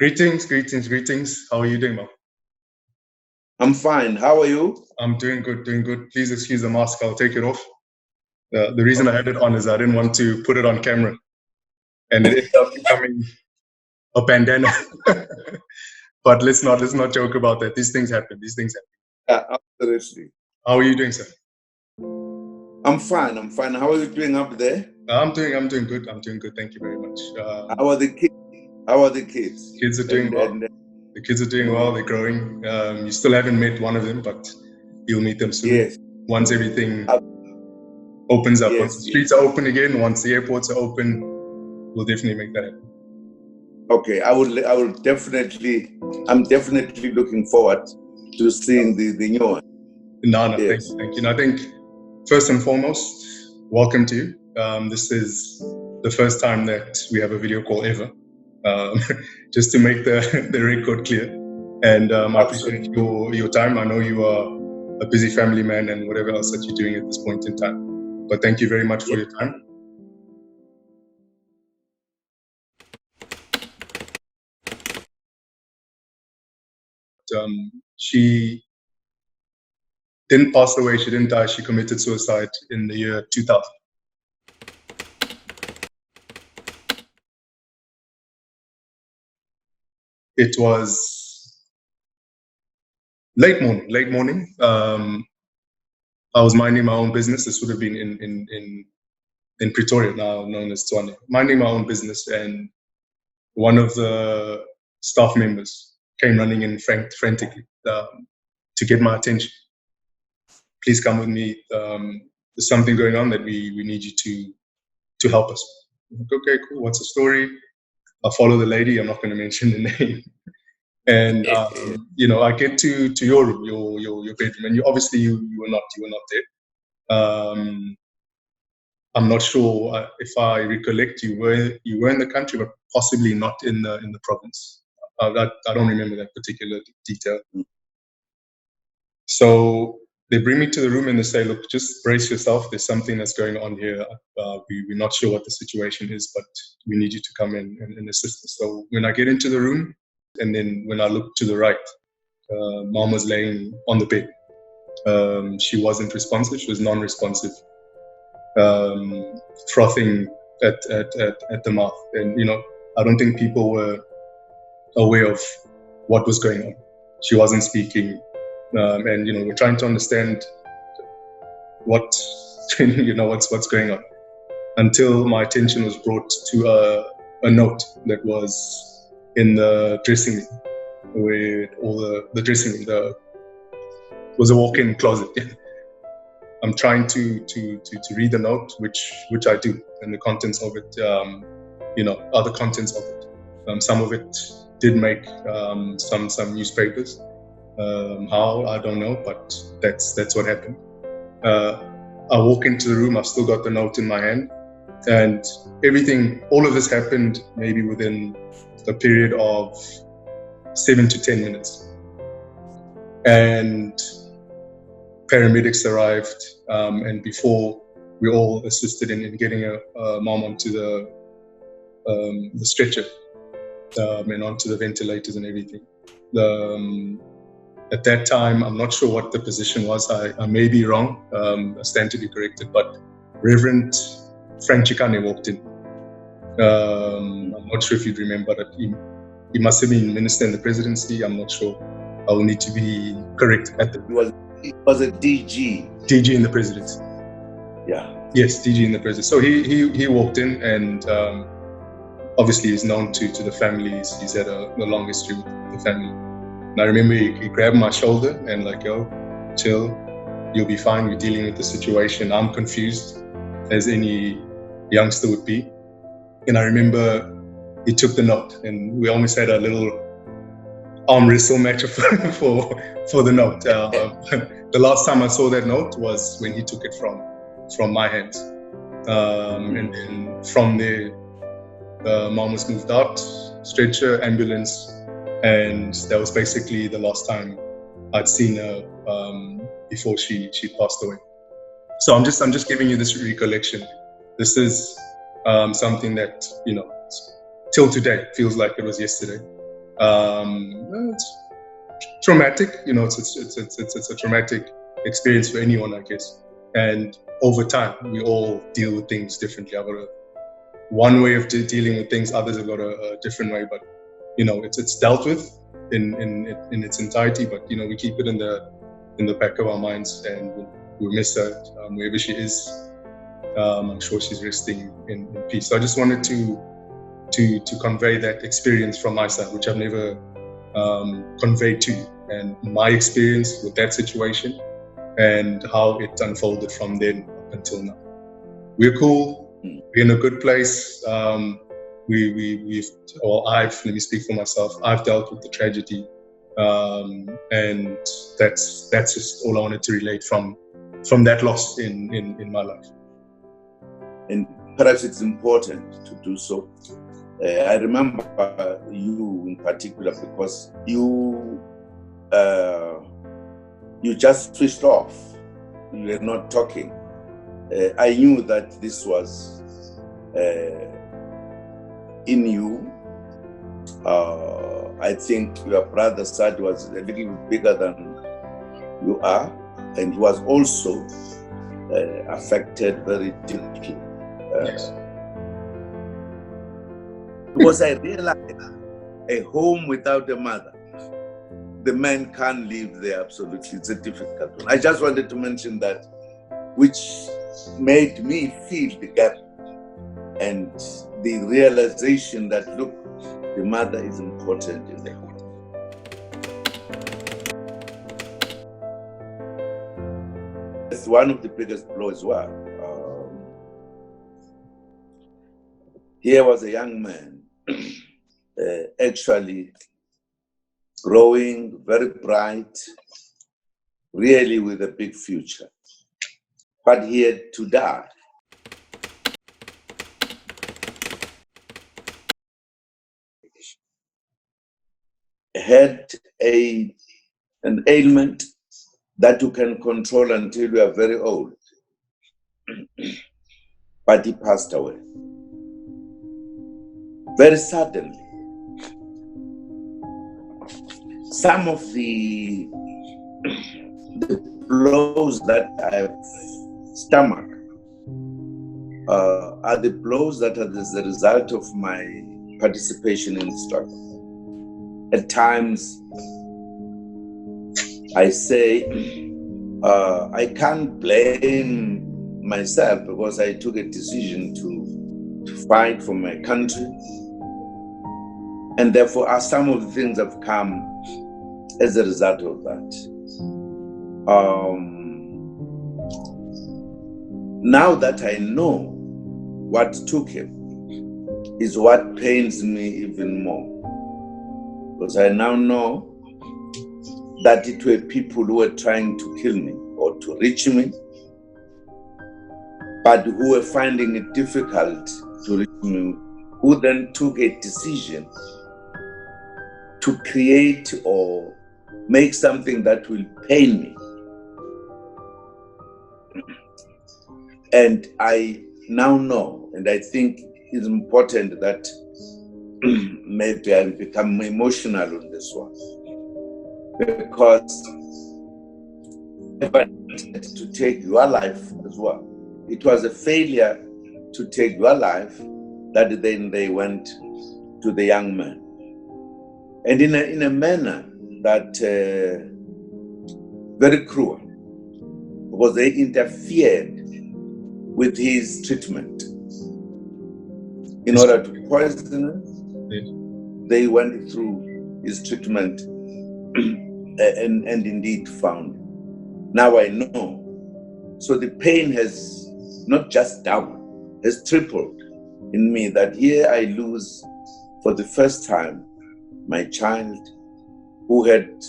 Greetings. How are you doing, Mo? I'm fine. How are you? I'm doing good. Please excuse the mask. I'll take it off. The reason I had it on is I didn't want to put it on camera, and it ended up becoming a bandana. But let's not joke about that. These things happen. Yeah, absolutely. How are you doing, sir? I'm fine. How are you doing up there? I'm doing good. Thank you very much. How are the kids? Kids are doing well. The kids are doing well. They're growing. You still haven't met one of them, but you'll meet them soon. Yes. Once everything opens up, Yes, once the streets are open again, once the airports are open, we'll definitely make that happen. Okay, I will definitely. I'm definitely looking forward to seeing the new one. No, Yes. thank you. I think first and foremost, welcome to you. This is the first time that we have a video call ever. Just to make the record clear. And I appreciate your time. I know you are a busy family man and whatever else that you're doing at this point in time. But thank you very much for your time. She didn't pass away. She didn't die. She committed suicide in the year 2000. It was late morning. I was minding my own business. This would have been in Pretoria, now known as Tshwane. Minding my own business, and one of the staff members came running in frantically to get my attention. Please come with me. There's something going on that we need you to help us. I'm like, okay, cool. What's the story? I'll follow the lady. I'm not going to mention the name. And I get to your room, your bedroom, and you obviously you were not there. I'm not sure if I recollect you were in the country, but possibly not in the province. I don't remember that particular detail. So they bring me to the room and they say, look, just brace yourself. There's something that's going on here. We're not sure what the situation is, but we need you to come in and assist us. So when I get into the room, and then when I look to the right, Mom was laying on the bed. She wasn't responsive. She was non-responsive, frothing at the mouth. And, I don't think people were aware of what was going on. She wasn't speaking. And, we're trying to understand what's going on, until my attention was brought to a note that was in the dressing room, where all the dressing room was a walk-in closet. I'm trying to read the note, which I do, and the contents of it, are the contents of it. Some of it did make some newspapers. How, I don't know, but that's what happened. I walk into the room. I've still got the note in my hand, and all of this happened maybe within a period of 7 to 10 minutes. And paramedics arrived, and before we all assisted in getting a mom onto the stretcher and onto the ventilators and everything. At that time, I'm not sure what the position was. I may be wrong. I stand to be corrected. But Reverend Frank Chikane walked in. I'm not sure if you'd remember that he must have been minister in the presidency. I'm not sure. I will need to be correct at the. It was a DG. DG in the presidency. Yeah. Yes, DG in the presidency. So he walked in, and obviously he's known to the family. He's had a long history with the family. And I remember he grabbed my shoulder and like, yo, chill. You'll be fine. We're dealing with the situation. I'm confused, as any youngster would be. And I remember he took the note, and we almost had a little arm wrestle match for the note. The last time I saw that note was when he took it from my hands. And then from there, Mom was moved out, stretcher, ambulance, and that was basically the last time I'd seen her before she passed away. So I'm just giving you this recollection. This is something that, till today feels like it was yesterday. It's traumatic, it's a traumatic experience for anyone, I guess. And over time, we all deal with things differently. I've got one way of dealing with things, others have got a different way, but it's dealt with in its entirety. But we keep it in the back of our minds, and we miss her wherever she is. I'm sure she's resting in peace. So I just wanted to convey that experience from my side, which I've never conveyed to you, and my experience with that situation and how it unfolded from then up until now. We're cool. We're in a good place. Let me speak for myself. I've dealt with the tragedy, and that's just all I wanted to relate from that loss in my life. And perhaps it's important to do so. I remember you in particular because you just switched off. You were not talking. I knew that this was in you. I think your brother Sad was a little bit bigger than you are, and he was also affected very deeply. Yes. Because I realized a home without a mother, the man can't live there, absolutely. It's a difficult one. I just wanted to mention that, which made me feel the gap and the realization that, look, the mother is important in the home. It's one of the biggest blows as well. Here was a young man, actually growing, very bright, really with a big future. But he had to die. Had an ailment that you can control until you are very old. But he passed away. Very suddenly. Some of the blows that I've stomached are the blows that are the result of my participation in the struggle. At times, I say, I can't blame myself because I took a decision to fight for my country. And therefore, some of the things have come as a result of that. Now that I know what took him is what pains me even more. Because I now know that it were people who were trying to kill me or to reach me, but who were finding it difficult to reach me, who then took a decision to create or make something that will pain me. And I now know, and I think it's important that maybe I become emotional on this one, because I wanted to take your life as well. It was a failure to take your life that then they went to the young man. And in a manner that very cruel, because they interfered with his treatment. In order to poison him, they went through his treatment and indeed found him. Now I know. So the pain has not just doubled, has tripled in me, that here I lose for the first time my child who had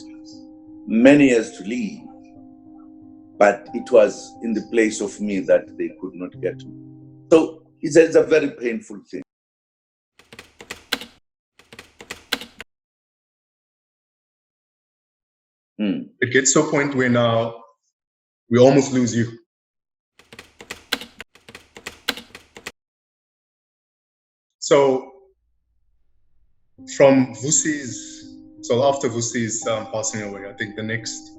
many years to live, but it was in the place of me that they could not get me. So it's a very painful thing. It gets to a point where now we almost lose you. So From Vusi's, so after Vusi's passing away, I think the next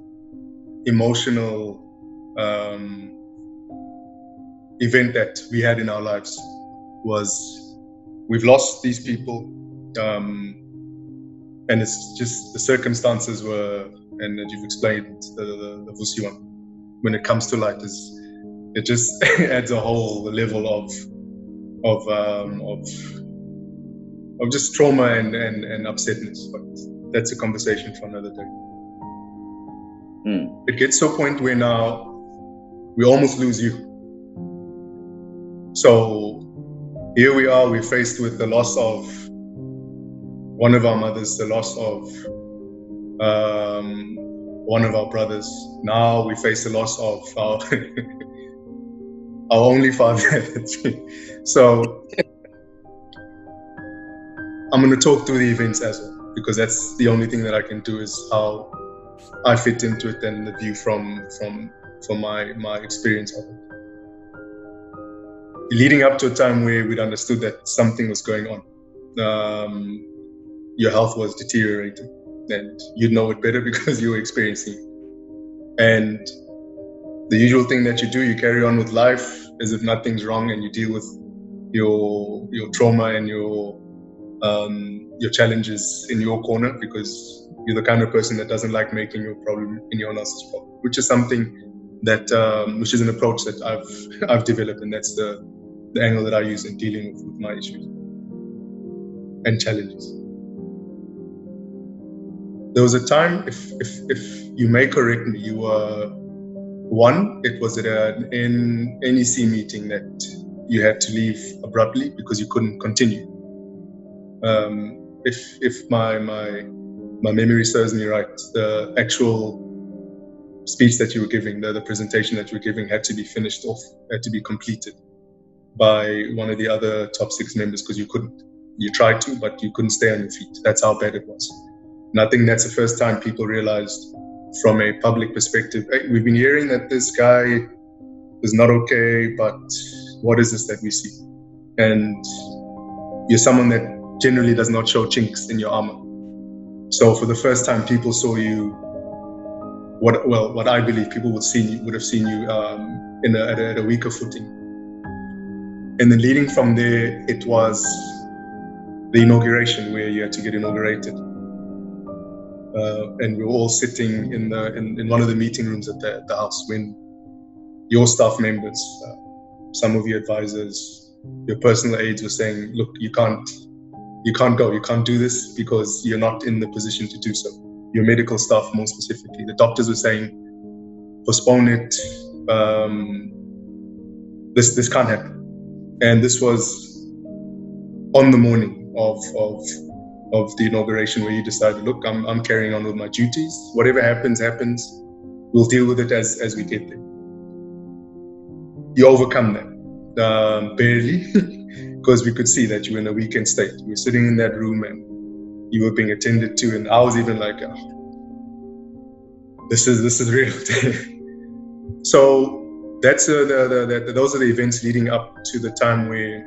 emotional event that we had in our lives was we've lost these people, and it's just the circumstances were, and as you've explained, the Vusi one, when it comes to light, it just adds a whole level of just trauma and upsetness. But that's a conversation for another day. It gets to a point where now we almost lose you. So here we are, we're faced with the loss of one of our mothers, the loss of one of our brothers. Now we face the loss of our only father. So I'm going to talk through the events as well, because that's the only thing that I can do, is how I fit into it and the view from my experience of it. Leading up to a time where we'd understood that something was going on. Your health was deteriorating, and you'd know it better because you were experiencing it. And the usual thing that you do, you carry on with life as if nothing's wrong, and you deal with your trauma and your challenges in your corner, because you're the kind of person that doesn't like making your problem anyone else's problem, which is something that which is an approach that I've developed, and that's the angle that I use in dealing with my issues and challenges. There was a time, if you may correct me, you were one, it was at an NEC meeting that you had to leave abruptly because you couldn't continue. If my memory serves me right, the actual speech that you were giving, the presentation that you were giving, had to be finished off, had to be completed by one of the other top 6 members, because you couldn't. You tried to, but you couldn't stay on your feet. That's how bad it was. And I think that's the first time people realized, from a public perspective, hey, we've been hearing that this guy is not okay, but what is this that we see? And you're someone that generally does not show chinks in your armor. So for the first time, people saw you. What I believe people would have seen you at a weaker footing. And then leading from there, it was the inauguration, where you had to get inaugurated. And we were all sitting in one of the meeting rooms at the house, when your staff members, some of your advisors, your personal aides were saying, look, you can't go, you can't do this because you're not in the position to do so. Your medical staff, more specifically, the doctors were saying, postpone it, this can't happen. And this was on the morning of the inauguration, where you decided, look, I'm carrying on with my duties. Whatever happens. We'll deal with it as we get there. You overcome that, barely, because we could see that you were in a weakened state. You were sitting in that room and you were being attended to, and I was even like, oh, this is real. So that's those are the events leading up to the time where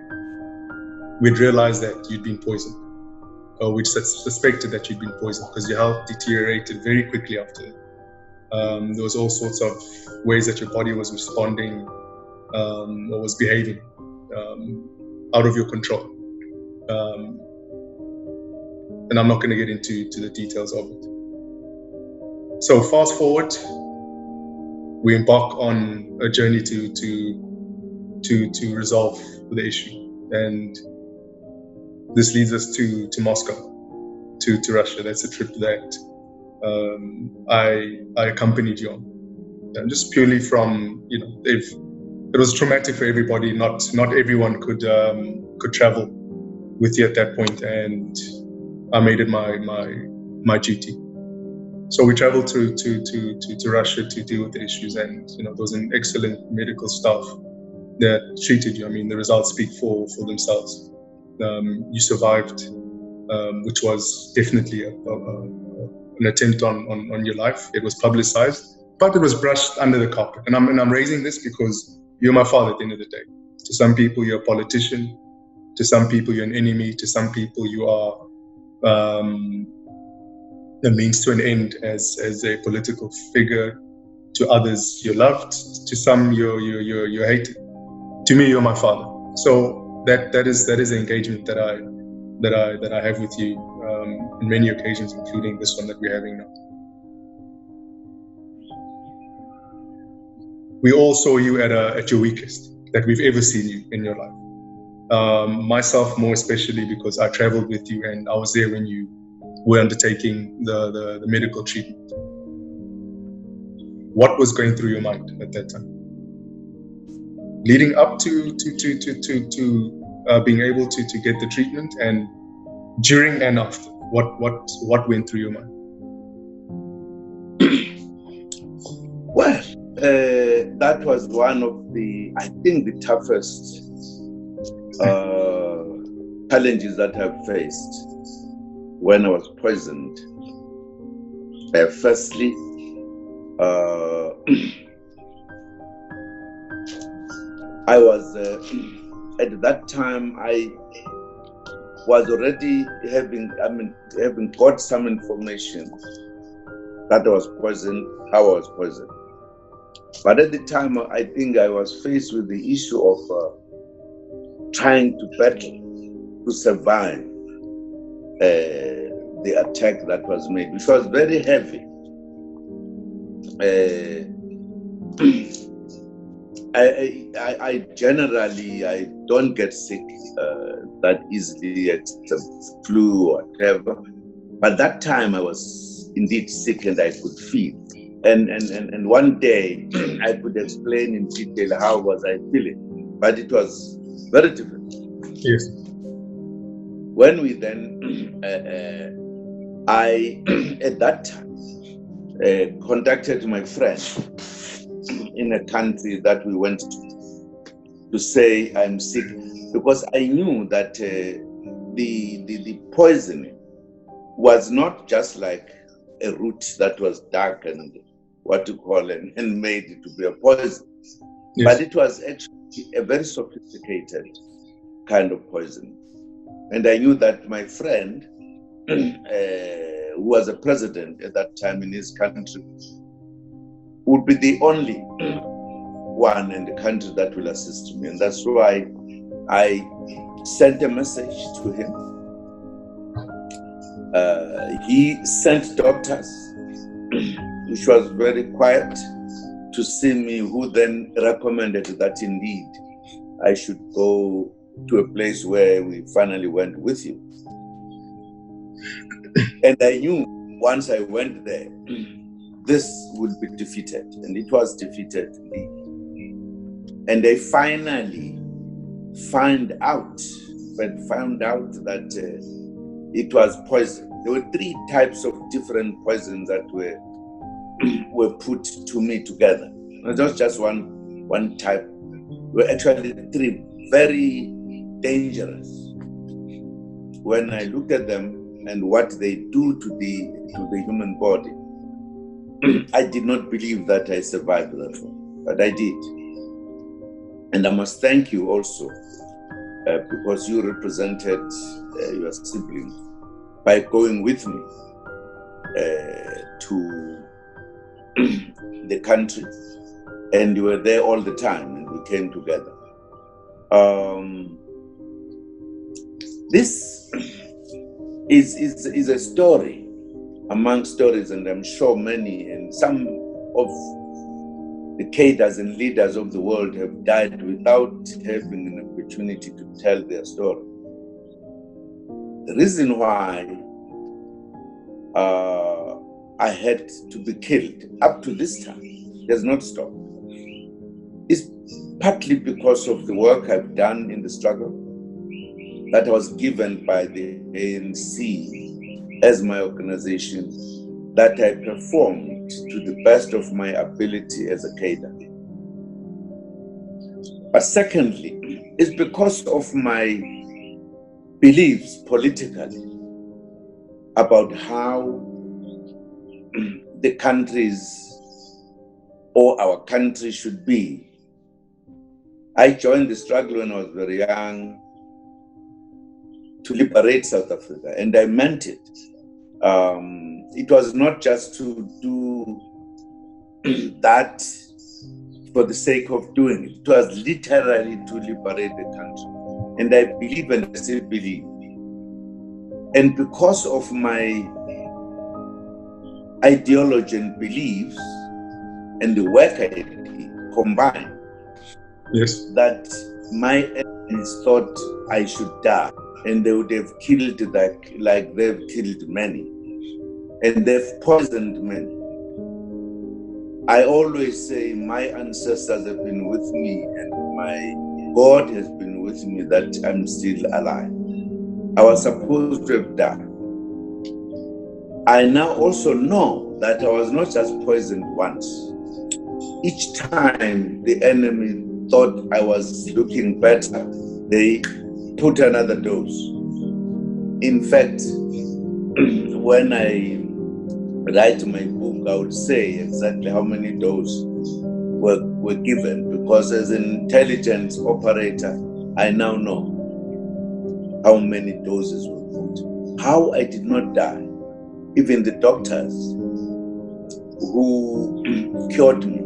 we'd realized that you'd been poisoned, or we'd suspected that you'd been poisoned, because your health deteriorated very quickly after that. There was all sorts of ways that your body was responding or was behaving out of your control. And I'm not going to get into the details of it. So fast forward, we embark on a journey to resolve the issue, and this leads us to Moscow, to Russia. That's a trip that I accompanied you on, and just purely from, it was traumatic for everybody. Not everyone could travel with you at that point, and I made it my duty. So we traveled to Russia to deal with the issues, and there was an excellent medical staff that treated you. I mean, the results speak for themselves. You survived, which was definitely an attempt on your life. It was publicized, but it was brushed under the carpet. And I'm raising this because you're my father at the end of the day. To some people, you're a politician. To some people, you're an enemy. To some people, you are a means to an end as a political figure. To others, you're loved. To some, you're hated. To me, you're my father. So that is the engagement that I have with you on many occasions, including this one that we're having now. We all saw you at your weakest that we've ever seen you in your life. Myself more especially, because I traveled with you and I was there when you were undertaking the medical treatment. What was going through your mind at that time? Leading up to being able to get the treatment, and during and after, what went through your mind? Well, that was one of the, I think, the toughest challenges that I've faced when I was poisoned. Firstly, I was at that time I was already having got some information that I was poisoned, how I was poisoned. But at the time, I think I was faced with the issue of trying to battle to survive the attack that was made, which was very heavy. I generally don't get sick that easily, except flu or whatever. But that time I was indeed sick and I could feel. And one day I could explain in detail how was I feeling, but it was very difficult. Yes. When we then, I at that time contacted my friend in a country that we went to say I'm sick, because I knew that the poisoning was not just like a root that was dark and what you call and made it to be a poison, yes, but it was actually a very sophisticated kind of poison. And I knew that my friend, who was a president at that time in his country, would be the only one in the country that will assist me. And that's why I sent a message to him. He sent doctors, which was very quiet, to see me, who then recommended that indeed I should go to a place where we finally went with you. And I knew once I went there, this would be defeated, and it was defeated. And they finally found out that it was poison. There were 3 types of different poisons that were put to me together. Not just one type. Were actually 3 very dangerous. When I look at them and what they do to the human body, I did not believe that I survived that one, but I did. And I must thank you also, because you represented your siblings by going with me to the country, and you were there all the time, and we came together. This is a story among stories, and I'm sure many and some of the cadres and leaders of the world have died without having an opportunity to tell their story. The reason why I had to be killed up to this time does not stop. It's partly because of the work I've done in the struggle that was given by the ANC as my organization, that I performed to the best of my ability as a cadre. But secondly, it's because of my beliefs politically about how the countries or our country should be. I joined the struggle when I was very young. to liberate South Africa, and I meant it. It was not just to do that for the sake of doing it. It was literally to liberate the country. And I believe and I still believe. And because of my ideology and beliefs and the work I did combined, yes, that my enemies thought I should die, and they would have killed like they've killed many, and they've poisoned many. I always say my ancestors have been with me, and my God has been with me, that I'm still alive. I was supposed to have died. I now also know that I was not just poisoned once. Each time the enemy thought I was looking better, they put another dose. In fact, when I write my book, I would say exactly how many doses were given, because as an intelligence operator, I now know how many doses were put. How I did not die. Even the doctors who cured me,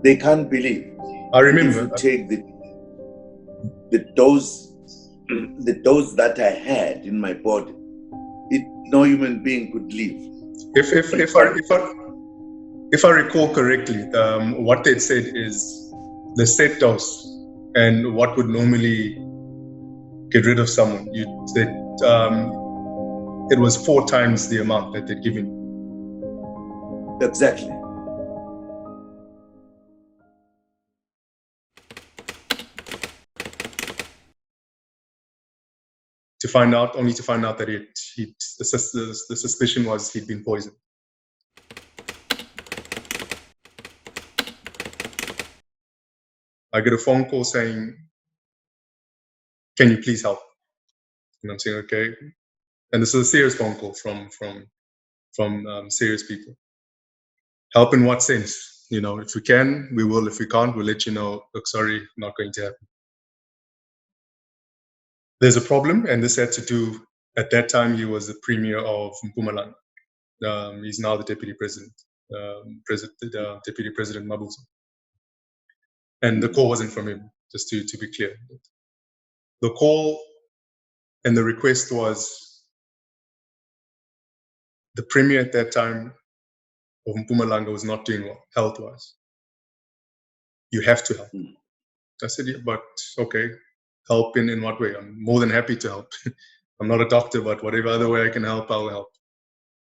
they can't believe. I remember. If you take the dose that I had in my body, no human being could live. If I recall correctly, what they'd said is the set dose and what would normally get rid of someone. You said it was 4 times the amount that they'd given you. Exactly. Only to find out that the suspicion was he'd been poisoned. I get a phone call saying, "Can you please help?" And I'm saying, "Okay." And this is a serious phone call from serious people. Help in what sense? You know, if we can, we will. If we can't, we'll let you know. Look, sorry, not going to happen. There's a problem, and this had to do. At that time, he was the premier of Mpumalanga. He's now the deputy president, Deputy President Mabuza. And the call wasn't from him, just to be clear. The call and the request was the premier at that time of Mpumalanga was not doing well, health-wise. You have to help. I said, yeah, but okay, help in what way? I'm more than happy to help. I'm not a doctor, but whatever other way I can help, I'll help.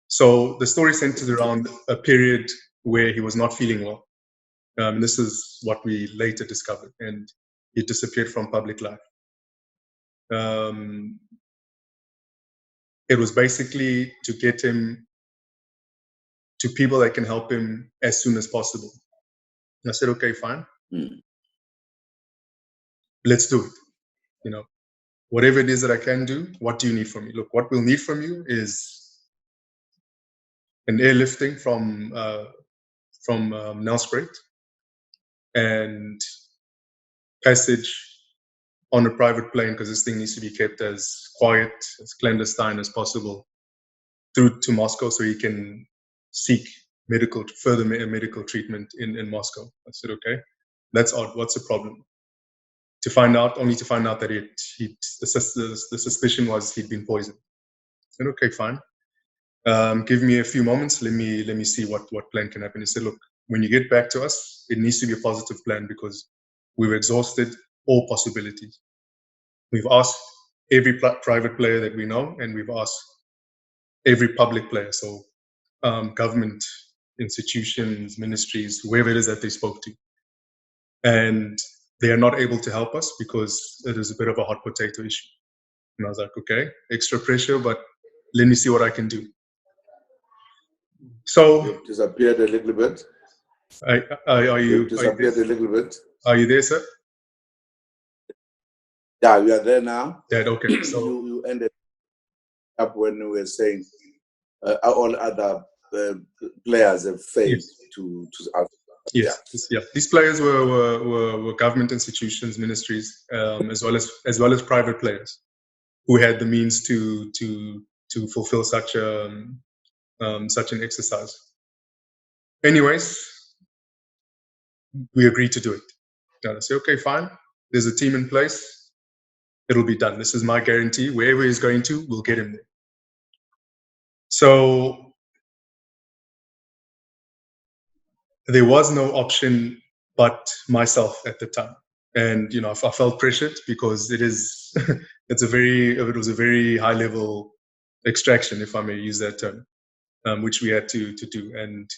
So the story centers around a period where he was not feeling well. This is what we later discovered, and he disappeared from public life. It was basically to get him to people that can help him as soon as possible. And I said, okay, fine. Let's do it. You know, whatever it is that I can do, what do you need from me? Look, what we'll need from you is an airlifting from Nelspruit and passage on a private plane, because this thing needs to be kept as quiet, as clandestine as possible, through to Moscow so he can seek further medical treatment in Moscow. I said, okay, that's odd. What's the problem? Only to find out that the suspicion was he'd been poisoned. I said, okay, fine. Give me a few moments. Let me see what plan can happen. He said, look, when you get back to us, it needs to be a positive plan, because we've exhausted all possibilities. We've asked every private player that we know, and we've asked every public player, so government institutions, ministries, whoever it is that they spoke to. And they are not able to help us because it is a bit of a hot potato issue. And I was like, okay, extra pressure, but let me see what I can do. So you've disappeared a little bit. Are you disappeared a little bit? Are you there, sir? Yeah, we are there now. Yeah, okay. So you ended up when we were saying all other players have failed to answer. Yes. Yeah. These players were government institutions, ministries, as well as private players. who had the means to fulfill such an exercise. Anyways, we agreed to do it. I say, okay, fine. There's a team in place. It'll be done. This is my guarantee. Wherever he's going to, we'll get him there. So there was no option but myself at the time. And, I felt pressured because it was a very high level extraction, if I may use that term, which we had to do. And,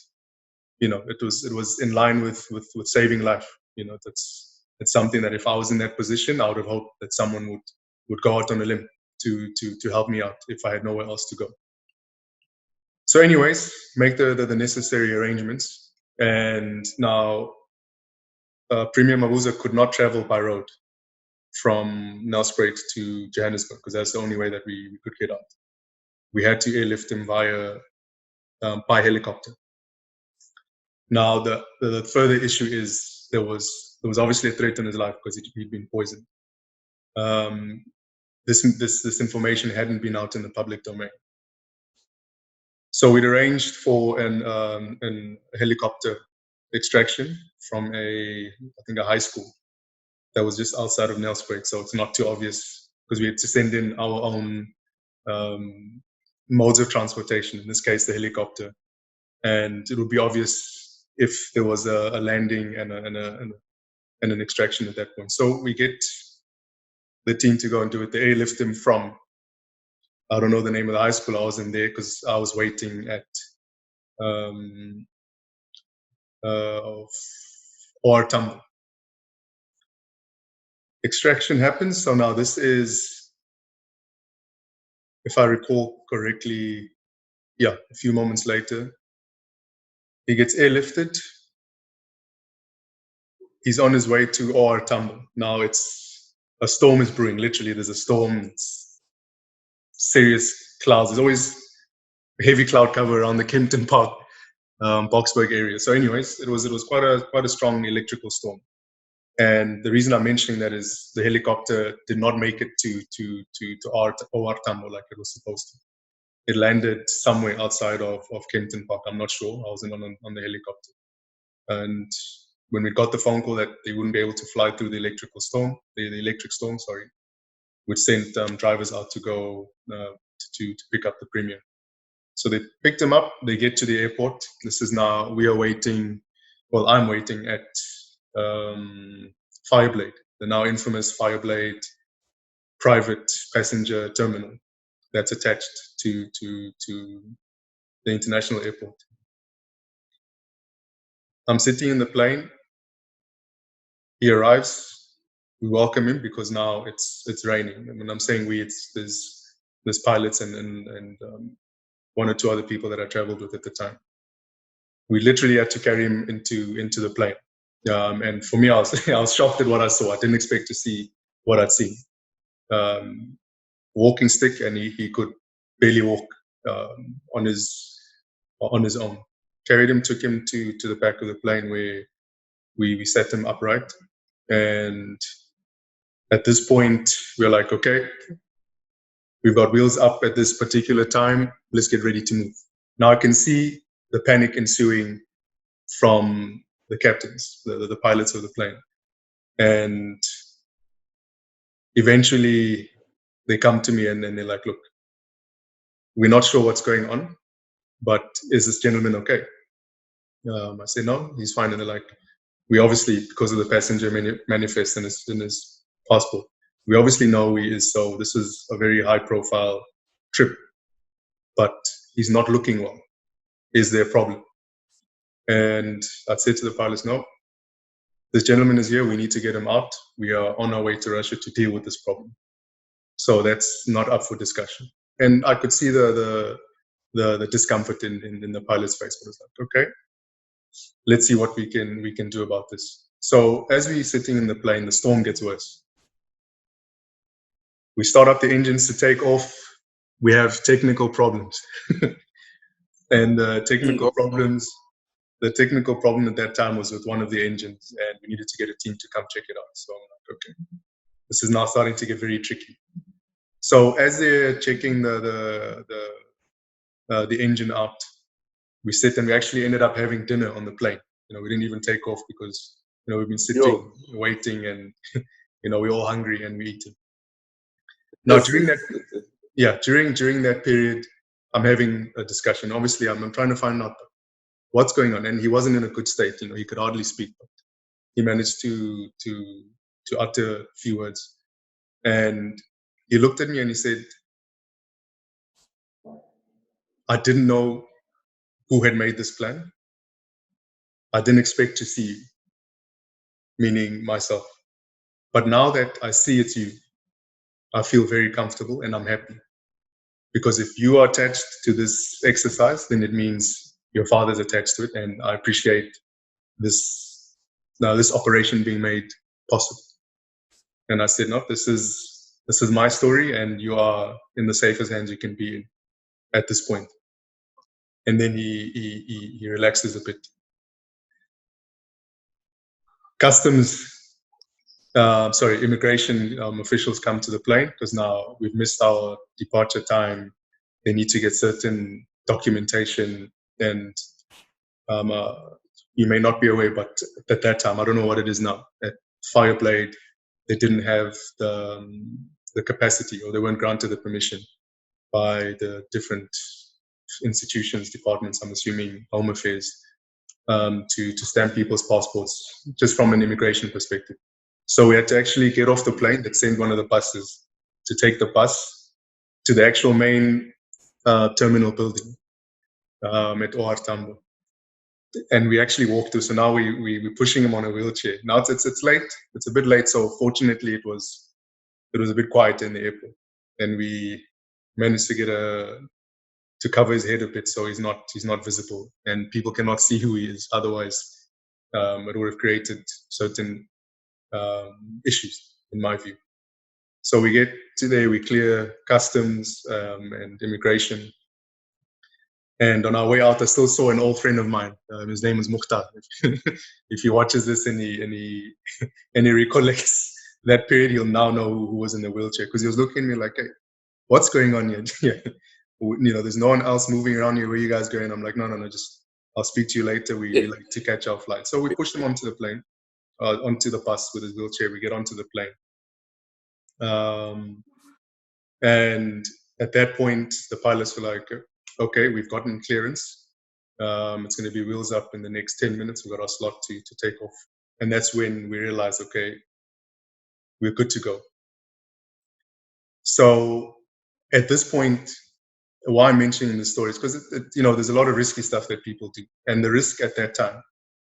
it was in line with saving life. It's something that if I was in that position, I would have hoped that someone would go out on a limb to help me out if I had nowhere else to go. So anyways, make the necessary arrangements. And now Premier Mabuza could not travel by road from Nelspruit to Johannesburg because that's the only way that we could get out. We had to airlift him by helicopter. Now the further issue is there was obviously a threat on his life because he'd been poisoned. This information hadn't been out in the public domain. So we'd arranged for an helicopter extraction from I think a high school that was just outside of Nelspruit, so it's not too obvious because we had to send in our own modes of transportation, in this case the helicopter, and it would be obvious if there was a landing and an extraction at that point. So we get the team to go and do it. They airlift him from, I don't know the name of the high school, I wasn't there because I was waiting at OR Tambo. Extraction happens. So now this is, if I recall correctly, a few moments later, he gets airlifted. He's on his way to OR Tambo. Now a storm is brewing. Literally, there's a storm. It's serious clouds. There's always a heavy cloud cover around the Kempton Park, Boksburg area. So anyways, it was quite a strong electrical storm. And the reason I'm mentioning that is the helicopter did not make it to OR Tambo like it was supposed to. It landed somewhere outside of Kempton Park. I'm not sure. I wasn't on the helicopter. And when we got the phone call that they wouldn't be able to fly through the electric storm, which sent drivers out to go to pick up the premier. So they picked him up. They get to the airport. This is now, we are waiting. Well, I'm waiting at Fireblade, the now infamous Fireblade private passenger terminal that's attached to the international airport. I'm sitting in the plane. He arrives. We welcome him because now it's raining. And when I'm saying there's pilots and one or two other people that I traveled with at the time. We literally had to carry him into the plane. And for me, I was shocked at what I saw. I didn't expect to see what I'd seen. Walking stick, and he could barely walk on his own. Carried him, took him to the back of the plane where we set him upright. And at this point, we're like, okay, we've got wheels up at this particular time. Let's get ready to move. Now I can see the panic ensuing from the captains, the pilots of the plane. And eventually they come to me and they're like, look, we're not sure what's going on, but is this gentleman okay? I say, no, he's fine. And they're like, we obviously, because of the passenger manifest in his passport, we obviously know he is, so this is a very high profile trip, but he's not looking well. Is there a problem? And I'd say to the pilots, no, this gentleman is here. We need to get him out. We are on our way to Russia to deal with this problem. So that's not up for discussion. And I could see the discomfort in the pilot's face. But it's like, okay, let's see what we can do about this. So as we're sitting in the plane, the storm gets worse. We start up the engines to take off. We have technical problems. And the technical problem at that time was with one of the engines, and we needed to get a team to come check it out. So I'm like, okay, this is now starting to get very tricky. So as they're checking the engine out, we sit and we actually ended up having dinner on the plane. We didn't even take off because we've been sitting, waiting, and we're all hungry and we eating. Now during that period, I'm having a discussion. Obviously, I'm trying to find out what's going on, and he wasn't in a good state. He could hardly speak, but he managed to utter a few words. And he looked at me and he said, "I didn't know who had made this plan. I didn't expect to see you," meaning myself. "But now that I see it's you, I feel very comfortable and I'm happy. Because if you are attached to this exercise, then it means your father's attached to it, and I appreciate this operation being made possible." And I said, "No, this is my story, and you are in the safest hands you can be in at this point." And then he relaxes a bit. Immigration officials come to the plane because now we've missed our departure time. They need to get certain documentation, and you may not be aware, but at that time, I don't know what it is now, at Fireblade, they didn't have the capacity, or they weren't granted the permission by the different institutions, departments, I'm assuming Home Affairs, to stamp people's passports, just from an immigration perspective. So we had to actually get off the plane that sent one of the buses to take the bus to the actual main terminal building at OR Tambo. And we actually walked through. So now we're pushing him on a wheelchair. Now it's late. It's a bit late. So fortunately, it was a bit quiet in the airport, and we managed to get to cover his head a bit so he's not visible and people cannot see who he is. Otherwise, it would have created certain issues, in my view. So we get to there, we clear customs and immigration. And on our way out, I still saw an old friend of mine. His name is Mukhtar. If he watches this and he recollects that period, he'll now know who was in the wheelchair, because he was looking at me like, "Hey, what's going on here?" There's no one else moving around here. Where you guys going? I'm like, no, just I'll speak to you later. We like to catch our flight. So we pushed him onto the plane, onto the bus with his wheelchair. We get onto the plane. And at that point, the pilots were like, "Okay, we've gotten clearance. It's going to be wheels up in the next 10 minutes. We've got our slot to take off." And that's when we realized, okay, we're good to go. So at this point, why I'm mentioning this story is because there's a lot of risky stuff that people do, and the risk at that time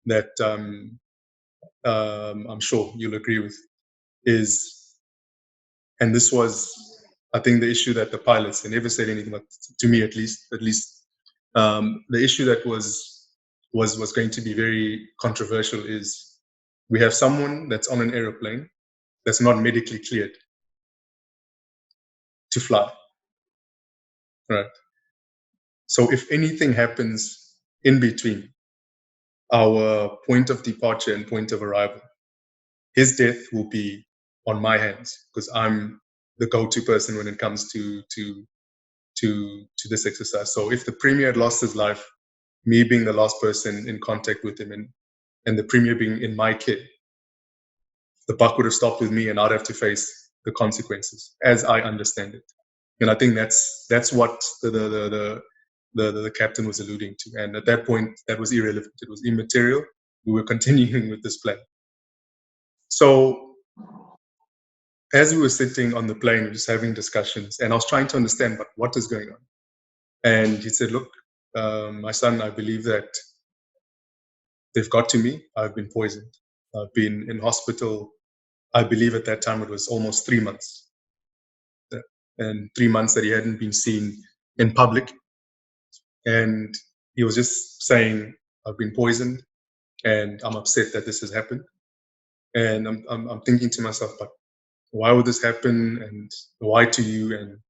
that I'm sure you'll agree with is, and this was, I think, the issue that the pilots, they never said anything, but to me at least, the issue that was going to be very controversial is we have someone that's on an aeroplane that's not medically cleared to fly, right? So if anything happens in between our point of departure and point of arrival, his death will be on my hands, because I'm the go-to person when it comes to this exercise. So if the Premier had lost his life, me being the last person in contact with him, and the Premier being in my care, the buck would have stopped with me, and I'd have to face the consequences, as I understand it. And I think that's what the captain was alluding to. And at that point, that was irrelevant. It was immaterial. We were continuing with this plan. So as we were sitting on the plane, we were just having discussions, and I was trying to understand, but what is going on? And he said, "Look, my son, I believe that they've got to me. I've been poisoned. I've been in hospital. I believe at that time it was almost 3 months. And 3 months that he hadn't been seen in public. And he was just saying, I've been poisoned, and I'm upset that this has happened." And I'm thinking to myself, but why would this happen? And why to you? And,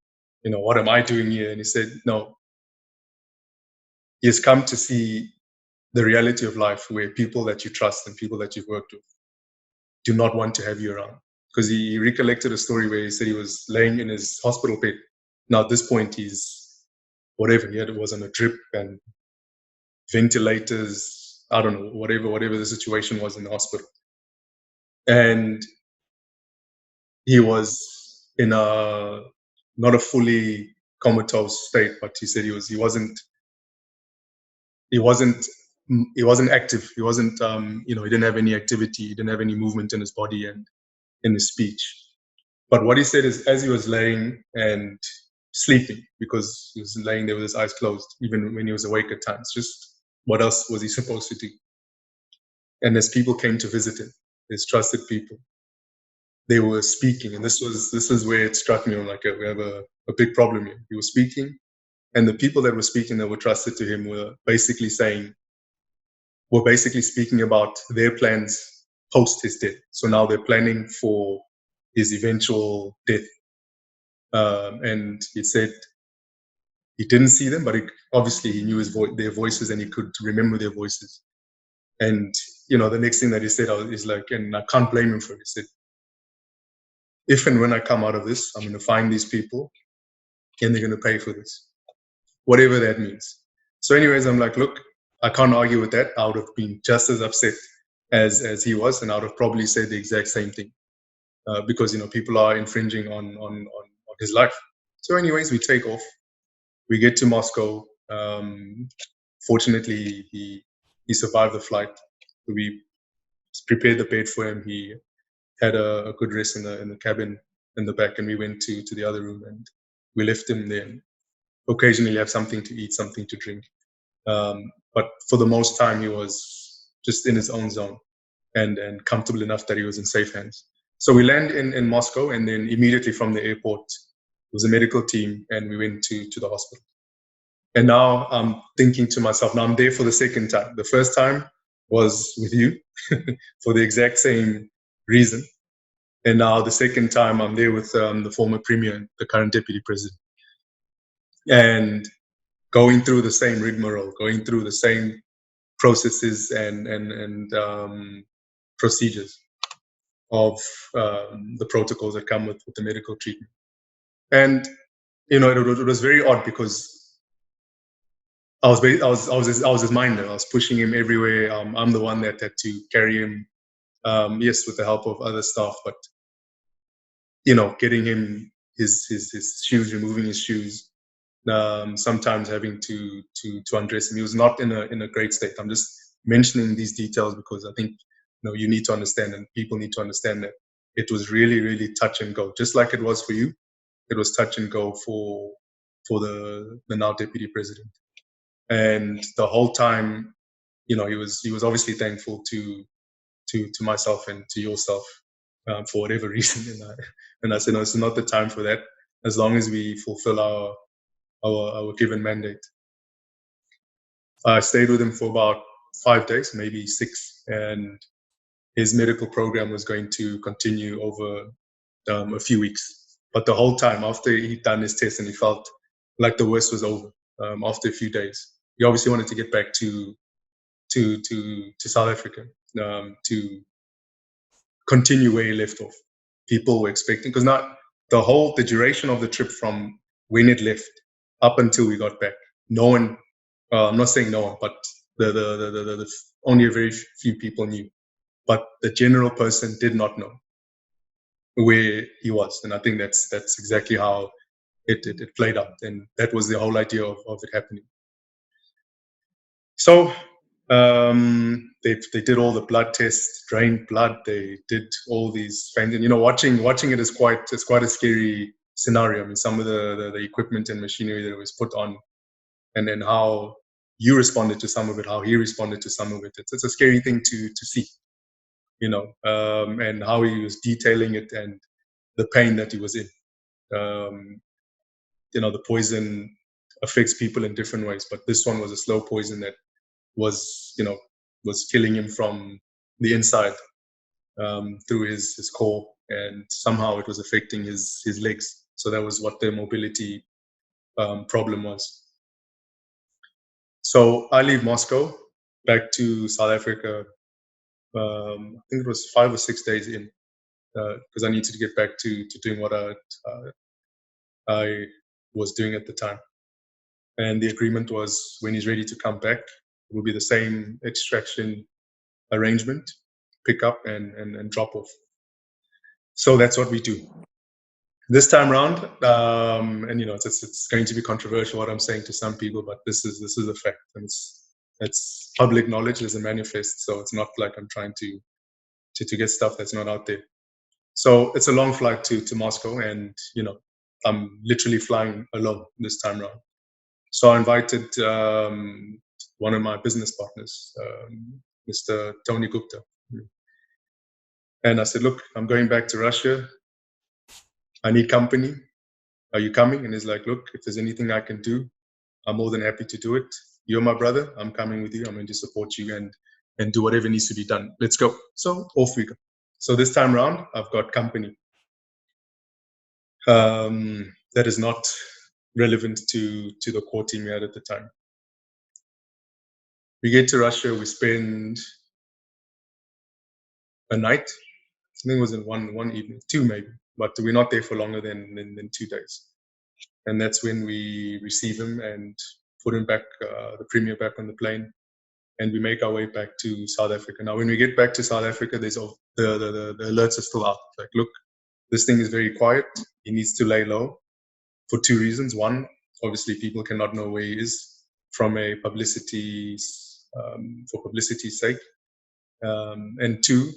what am I doing here? And he said, no, he has come to see the reality of life, where people that you trust and people that you've worked with do not want to have you around. because he recollected a story where he said he was laying in his hospital bed. Now at this point, he's whatever he had, it was on a drip and ventilators, I don't know, whatever the situation was in the hospital. And he was in a not a fully comatose state, but he said he wasn't active. He wasn't he didn't have any activity, he didn't have any movement in his body and in his speech. But what he said is, as he was laying and sleeping, because he was laying there with his eyes closed, even when he was awake at times, just what else was he supposed to do? And as people came to visit him, his trusted people, they were speaking, and this is where it struck me. I'm like, we have a big problem here. He was speaking, and the people that were speaking that were trusted to him were basically speaking about their plans post his death. So now they're planning for his eventual death. And he said he didn't see them, but obviously he knew their voices, and he could remember their voices. And the next thing that he said is like, and I can't blame him for it. He said, if and when I come out of this, I'm going to find these people, and they're going to pay for this, whatever that means. So anyways, I'm like, look, I can't argue with that. I would have been just as upset as he was, and I would have probably said the exact same thing, because people are infringing on his life. So anyways, we take off. We get to Moscow. Fortunately, he survived the flight. We prepared the bed for him. He had a good rest in the cabin in the back, and we went to the other room, and we left him there. Occasionally have something to eat, something to drink. But for the most time, he was just in his own zone and comfortable enough that he was in safe hands. So we land in Moscow, and then immediately from the airport, there was a medical team, and we went to the hospital. And now I'm thinking to myself, now I'm there for the second time. The first time was with you for the exact same reason. And now the second time I'm there with the former premier, the current deputy president. And going through the same rigmarole, going through the same processes and procedures of the protocols that come with the medical treatment. And it was very odd, because I was his minder. I was pushing him everywhere. I'm the one that had to carry him, yes, with the help of other staff, but getting him his shoes, removing his shoes. Sometimes having to undress him. He was not in a great state. I'm just mentioning these details because I think you need to understand, and people need to understand, that it was really, really touch and go, just like it was for you. It was touch and go for the now deputy president, and the whole time, he was obviously thankful to myself and to yourself, for whatever reason, and I said, no, it's not the time for that. As long as we fulfill our given mandate. I stayed with him for about 5 days, maybe 6, and his medical program was going to continue over a few weeks. But the whole time, after he'd done his test and he felt like the worst was over, after a few days, he obviously wanted to get back to South Africa, to continue where he left off. People were expecting, because not the duration of the trip from when it left up until we got back, no one, I'm not saying no one, but the only a very few people knew, but the general person did not know where he was. And I think that's exactly how it played out, and that was the whole idea of it happening. So they did all the blood tests, drained blood. They did all these things, and watching it is quite a scary scenario. I mean, some of the equipment and machinery that was put on, and then how you responded to some of it, how he responded to some of it. It's a scary thing to see, and how he was detailing it and the pain that he was in. The poison affects people in different ways, but this one was a slow poison that was killing him from the inside, through his core, and somehow it was affecting his legs. So that was what the mobility problem was. So I leave Moscow back to South Africa. I think it was 5 or 6 days in, because I needed to get back to doing what I was doing at the time. And the agreement was when he's ready to come back, it will be the same extraction arrangement, pick up and drop off. So that's what we do. This time round, and it's going to be controversial what I'm saying to some people, but this is a fact, and it's public knowledge. There's a manifest, so it's not like I'm trying to get stuff that's not out there. So it's a long flight to Moscow, and I'm literally flying alone this time round. So I invited one of my business partners, Mr. Tony Gupta, and I said, "Look, I'm going back to Russia. I need company. Are you coming?" And he's like, "Look, if there's anything I can do, I'm more than happy to do it. You're my brother. I'm coming with you. I'm going to support you and do whatever needs to be done. Let's go." So off we go. So this time round, I've got company that is not relevant to the core team we had at the time. We get to Russia. We spend a night. I think it was in one evening, two maybe, but we're not there for longer than 2 days. And that's when we receive him and put him back, the premier back on the plane, and we make our way back to South Africa. Now, when we get back to South Africa, there's the alerts are still out. Like, look, this thing is very quiet. He needs to lay low for two reasons. One, obviously, people cannot know where he is from a for publicity's sake. And two,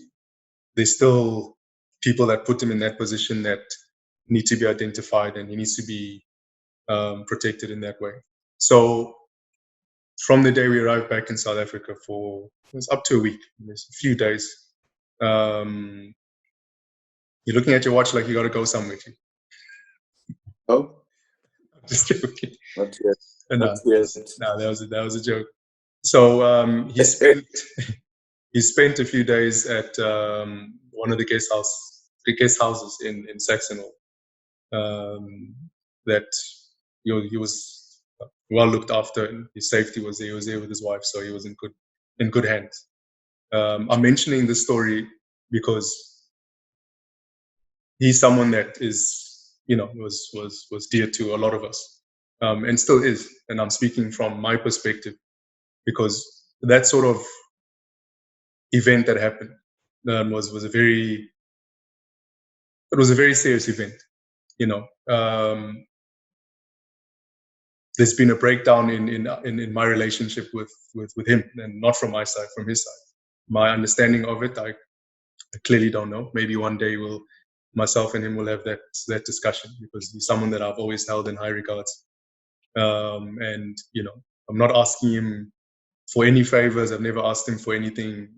there's still people that put him in that position that need to be identified, and he needs to be protected in that way. So from the day we arrived back in South Africa it was up to a week, there's a few days, you're looking at your watch like you got to go somewhere. Oh, I'm just joking. Not yet. No, that was a joke. So he spent a few days at one of the guest houses in Saxonal. That he was well looked after, and his safety was there. He was there with his wife, so he was in good hands. I'm mentioning this story because he's someone that is, was dear to a lot of us, and still is. And I'm speaking from my perspective because that sort of event that happened was a very serious event. There's been a breakdown in my relationship with him, and not from my side, from his side. My understanding of it, I clearly don't know. Maybe one day myself and him will have that discussion, because he's someone that I've always held in high regards. And I'm not asking him for any favors. I've never asked him for anything.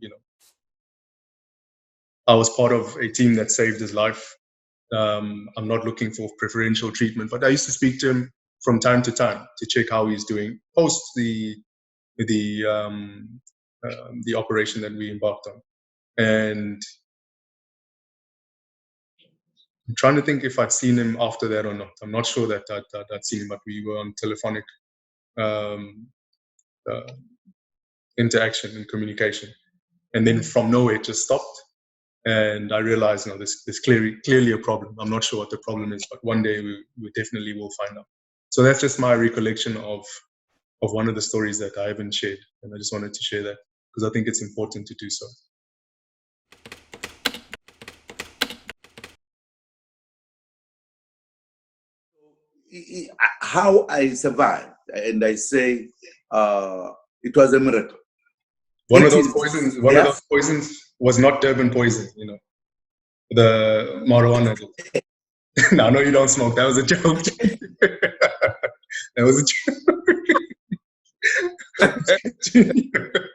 I was part of a team that saved his life. I'm not looking for preferential treatment, but I used to speak to him from time to time to check how he's doing post the operation that we embarked on. And I'm trying to think if I'd seen him after that or not. I'm not sure that I'd seen him, but we were on telephonic interaction and communication. And then from nowhere, it just stopped. And I realized, there's clearly a problem. I'm not sure what the problem is, but one day we definitely will find out. So that's just my recollection of one of the stories that I haven't shared. And I just wanted to share that because I think it's important to do so. How I survived, and I say it was a miracle. One of those poisons was not Durban poison, the marijuana. No, you don't smoke. That was a joke. That was a joke.